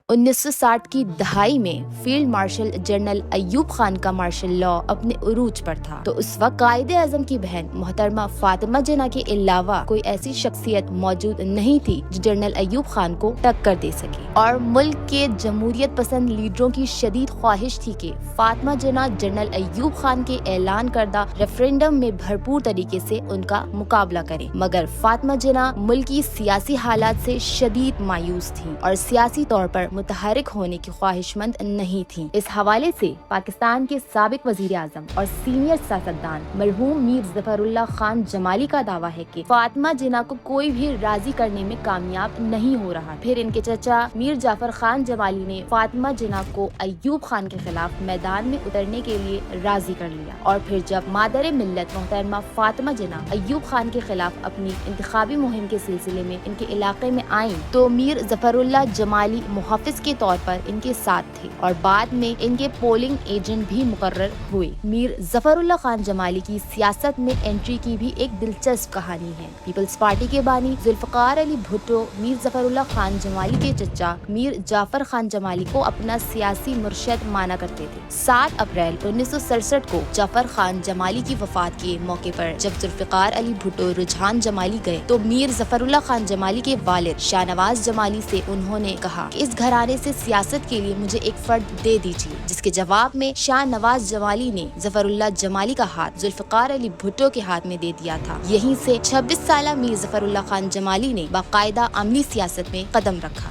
1960 کی دہائی میں field marshal general Ayub Khan کا مارشل لا اپنے عروج پر تھا، تو اس وقت قائد اعظم کی بہن محترمہ فاطمہ جناح کے علاوہ کوئی ایسی شخصیت موجود نہیں تھی جو جنرل ایوب خان کو ٹکر دے سکے، اور ملک کے جمہوریت پسند لیڈروں کی شدید خواہش تھی کہ فاطمہ جناح جنرل ایوب خان کے اعلان کردہ ریفرینڈم میں بھرپور طریقے سے ان کا مقابلہ کریں، مگر فاطمہ جناح ملکی سیاسی حالات سے شدید مایوس تھیں اور سیاسی طور پر متحرک ہونے کی خواہش مند نہیں تھیں۔ اس حوالے سے پاکستان کے سابق وزیر اعظم اور سینئر سیاستدان مرحوم میر ظفر اللہ خان جمالی کا دعویٰ ہے کہ فاطمہ جناح کو کوئی بھی راضی کرنے میں کامیاب نہیں ہو رہا۔ پھر ان کے چچا میر جعفر خان جمالی نے فاطمہ جناح کو ایوب خان کے خلاف میدان میں اترنے کے لیے راضی کر لیا، اور پھر جب مادر ملت محترمہ فاطمہ جناح ایوب خان کے خلاف اپنی انتخابی مہم کے سلسلے میں ان کے علاقے میں آئیں تو میر ظفر اللہ جمالی محافظ کے طور پر ان کے ساتھ تھے اور بعد میں ان کے پولنگ ایجنٹ بھی مقرر ہوئے۔ میر ظفر اللہ خان جمالی کی سیاست میں انٹری کی بھی ایک دلچسپ کہانی ہے۔ پیپلز پارٹی کے بانی ذوالفقار علی بھٹو میر ظفر اللہ خان جمالی کے چچا میر جعفر خان جمالی کو اپنا سیاسی مرشد مانا کرتے تھے۔ 7 اپریل 1967 کو جعفر خان جمالی کی وفات کے موقع پر جب ذوالفقار علی بھٹو رجحان جمالی گئے تو میر ظفر اللہ خان جمالی کے والد شاہ نواز جمالی سے انہوں نے کہا کہ اس گھرانے سے سیاست کے لیے مجھے ایک فرد دے دیجیے، جس کے جواب میں شاہ نواز جمالی نے ظفر اللہ جمالی کا ہاتھ ذوالفقار علی بھٹو کے ہاتھ میں دے دیا تھا۔ یہیں سے 26 سالہ میر ظفر اللہ خان جمالی نے باقاعدہ عملی سیاست میں قدم رکھا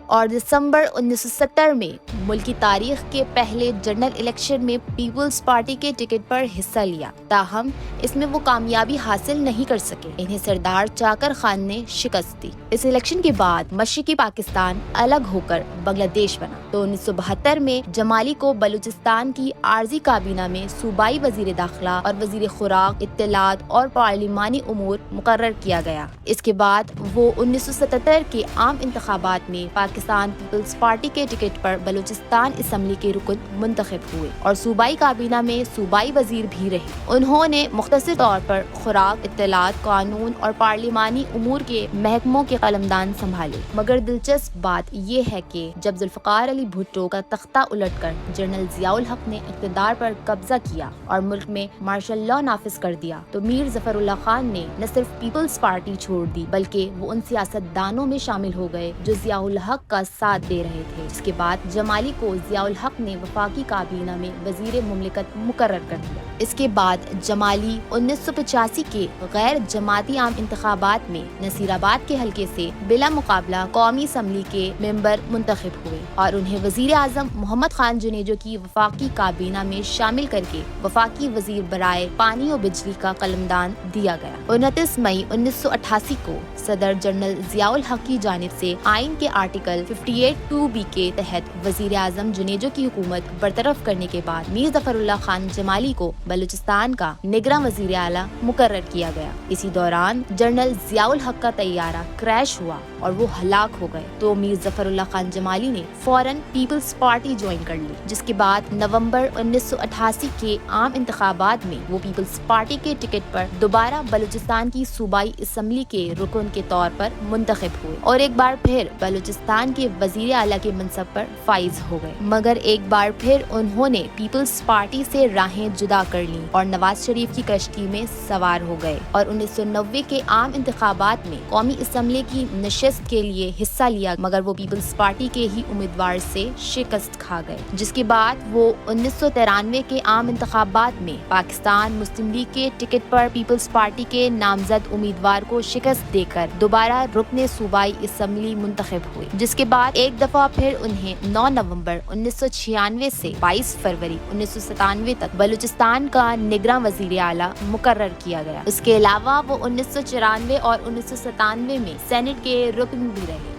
اور دسمبر 1970 میں ملک کی تاریخ کے پہلے جنرل الیکشن میں پیپلز پارٹی کے ٹکٹ پر حصہ لیا، تاہم اس میں وہ کامیابی حاصل نہیں کر سکے۔ انہیں سردار چاکر خان نے شکست دی۔ اس الیکشن کے بعد مشرقی پاکستان الگ ہو کر بنگلہ دیش بنا، تو 1972 میں جمالی کو بلوچستان کی عارضی کابینہ میں صوبائی وزیر داخلہ اور وزیر خوراک، اطلاعات اور پارلیمانی امور مقرر کیا گیا۔ اس کے بعد وہ 1977 کے عام انتخابات میں پاکستان پیپلز پارٹی کے ٹکٹ پر بلوچستان اسمبلی کے رکن منتخب ہوئے اور صوبائی کابینہ میں صوبائی وزیر بھی رہے۔ انہوں نے مختصر طور پر خوراک، اطلاعات، قانون اور پارلیمانی امور کے محکموں کے قلمدان سنبھالے، مگر دلچسپ بات یہ ہے کہ جب ذوالفقار علی بھٹو کا تختہ الٹ کر جنرل ضیاء الحق نے اقتدار پر قبضہ کیا اور ملک میں مارشل لا نافذ کر دیا تو میر ظفر اللہ خان نے نہ صرف پیپلز پارٹی چھوڑ دی بلکہ وہ ان سیاست دانوں میں شامل ہو گئے جو ضیاء الحق کا ساتھ دے رہے تھے۔ اس کے بعد جمالی کو ضیاء الحق نے وفاقی کابینہ میں وزیر مملکت مقرر کر دیا۔ اس کے بعد جمالی 1985 کے غیر جماعتی عام انتخابات میں نصیر آباد کے حلقے سے بلا مقابلہ قومی اسمبلی کے ممبر منتخب ہوئے اور انہیں وزیر اعظم محمد خان جنیجو کی وفاقی کابینہ میں شامل کر کے وفاقی وزیر برائے پانی و بجلی کا قلمدان دیا گیا۔ 29 مئی 1988 کو صدر جنرل ضیاء الحق کی جانب سے آئین کے آرٹیکل 58(2)(b) کے تحت وزیر اعظم جنیجو کی حکومت برطرف کرنے کے بعد میر ظفر اللہ خان جمالی کو بلوچستان کا نگراں وزیر اعلیٰ مقرر کیا گیا۔ اسی دوران جنرل ضیاء الحق کا طیارہ کریش ہوا اور وہ ہلاک ہو گئے تو میر ظفر اللہ خان جمالی نے فوراً پیپلز پارٹی جوائن کر لی، جس کے بعد نومبر 1988 کے عام انتخابات میں وہ پیپلز پارٹی کے ٹکٹ پر دوبارہ بلوچستان کی صوبائی اسمبلی کے رکن کے طور پر منتخب ہوئے اور ایک بار پھر بلوچستان کے وزیر اعلیٰ کے منصب پر فائز ہو گئے، مگر ایک بار پھر انہوں نے پیپلز پارٹی سے راہیں جدا کر لیں اور نواز شریف کی کشتی میں سوار ہو گئے اور 1990 کے عام انتخابات میں قومی اسمبلی کی نشست کے لیے حصہ لیا، مگر وہ پیپلز پارٹی کے ہی امیدوار سے شکست کھا گئے، جس کے بعد وہ 1993 کے عام انتخابات میں پاکستان مسلم لیگ کے ٹکٹ پر پیپلز پارٹی کے نامزد امیدوار کو شکست دے کر دوبارہ رکن صوبائی اسمبلی منتخب ہوئے، جس کے بعد ایک دفعہ پھر انہیں 9 نومبر 1996 سے 22 فروری 1997 تک بلوچستان کا نگراں وزیر اعلیٰ مقرر کیا گیا۔ اس کے علاوہ وہ 1994 اور 1997 میں سینٹ کے رکن بھی رہے۔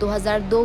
2002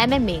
MMA